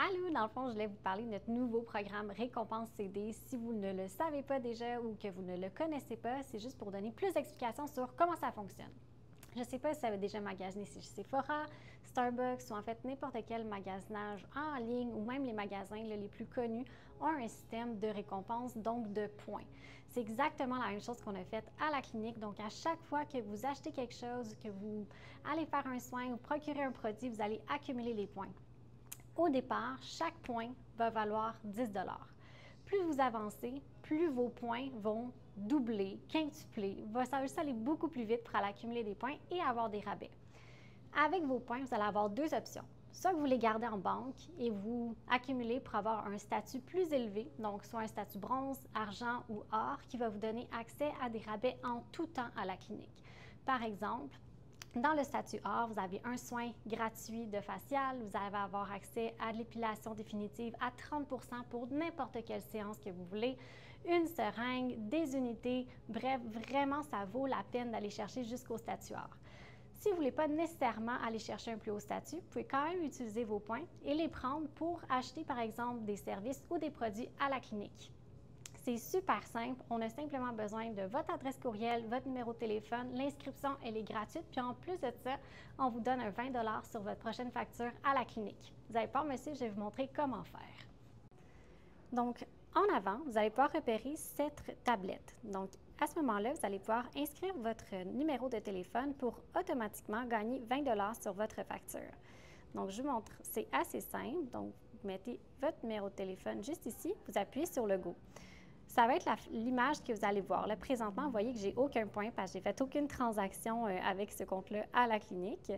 Allô, dans le fond, je voulais vous parler de notre nouveau programme Récompense CD. Si vous ne le savez pas déjà ou que vous ne le connaissez pas, c'est juste pour donner plus d'explications sur comment ça fonctionne. Je ne sais pas si vous avez déjà magasiné chez Sephora, Starbucks ou en fait n'importe quel magasinage en ligne ou même les magasins les plus connus ont un système de récompense, donc de points. C'est exactement la même chose qu'on a fait à la clinique. Donc, à chaque fois que vous achetez quelque chose, que vous allez faire un soin ou procurer un produit, vous allez accumuler les points. Au départ, chaque point va valoir 10 $. Plus vous avancez, plus vos points vont doubler, quintupler. Ça va juste aller beaucoup plus vite pour aller accumuler des points et avoir des rabais. Avec vos points, vous allez avoir deux options. Soit que vous les gardez en banque et vous accumulez pour avoir un statut plus élevé, donc soit un statut bronze, argent ou or, qui va vous donner accès à des rabais en tout temps à la clinique. Par exemple, dans le statut or, vous avez un soin gratuit de facial, vous allez avoir accès à de l'épilation définitive à 30 % pour n'importe quelle séance que vous voulez, une seringue, des unités, bref, vraiment, ça vaut la peine d'aller chercher jusqu'au statut or. Si vous ne voulez pas nécessairement aller chercher un plus haut statut, vous pouvez quand même utiliser vos points et les prendre pour acheter, par exemple, des services ou des produits à la clinique. C'est super simple. On a simplement besoin de votre adresse courriel, votre numéro de téléphone. L'inscription, elle est gratuite. Puis en plus de ça, on vous donne un 20 $ sur votre prochaine facture à la clinique. Vous avez peur, monsieur, je vais vous montrer comment faire. Donc, en avant, vous allez pouvoir repérer cette tablette. Donc, à ce moment-là, vous allez pouvoir inscrire votre numéro de téléphone pour automatiquement gagner 20 $ sur votre facture. Donc, je vous montre, c'est assez simple. Donc, vous mettez votre numéro de téléphone juste ici, vous appuyez sur le Go. Ça va être l'image que vous allez voir. Là, présentement, vous voyez que j'ai aucun point parce que j'ai fait aucune transaction avec ce compte-là à la clinique.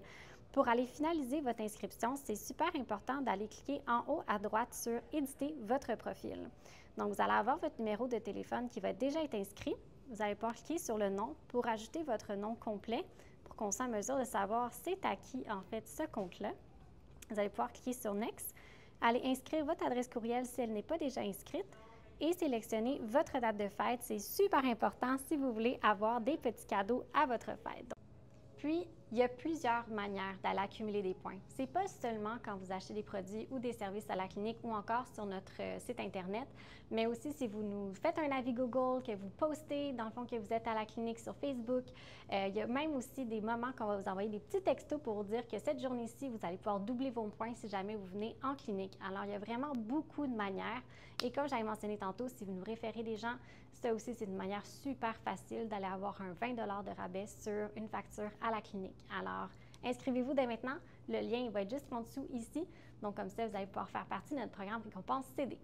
Pour aller finaliser votre inscription, c'est super important d'aller cliquer en haut à droite sur « Éditer votre profil ». Donc, vous allez avoir votre numéro de téléphone qui va déjà être inscrit. Vous allez pouvoir cliquer sur le nom pour ajouter votre nom complet pour qu'on soit en mesure de savoir c'est à qui, en fait, ce compte-là. Vous allez pouvoir cliquer sur « Next », aller inscrire votre adresse courriel si elle n'est pas déjà inscrite et sélectionner votre date de fête. C'est super important si vous voulez avoir des petits cadeaux à votre fête. Puis, il y a plusieurs manières d'aller accumuler des points. Ce n'est pas seulement quand vous achetez des produits ou des services à la clinique ou encore sur notre site Internet, mais aussi si vous nous faites un avis Google, que vous postez, dans le fond, que vous êtes à la clinique sur Facebook. Il y a même aussi des moments qu'on va vous envoyer des petits textos pour vous dire que cette journée-ci, vous allez pouvoir doubler vos points si jamais vous venez en clinique. Alors, il y a vraiment beaucoup de manières. Et comme j'avais mentionné tantôt, si vous nous référez des gens, ça aussi, c'est une manière super facile d'aller avoir un 20 $ de rabais sur une facture à la clinique. Alors, inscrivez-vous dès maintenant. Le lien il va être juste en dessous ici. Donc, comme ça, vous allez pouvoir faire partie de notre programme Récompense CD.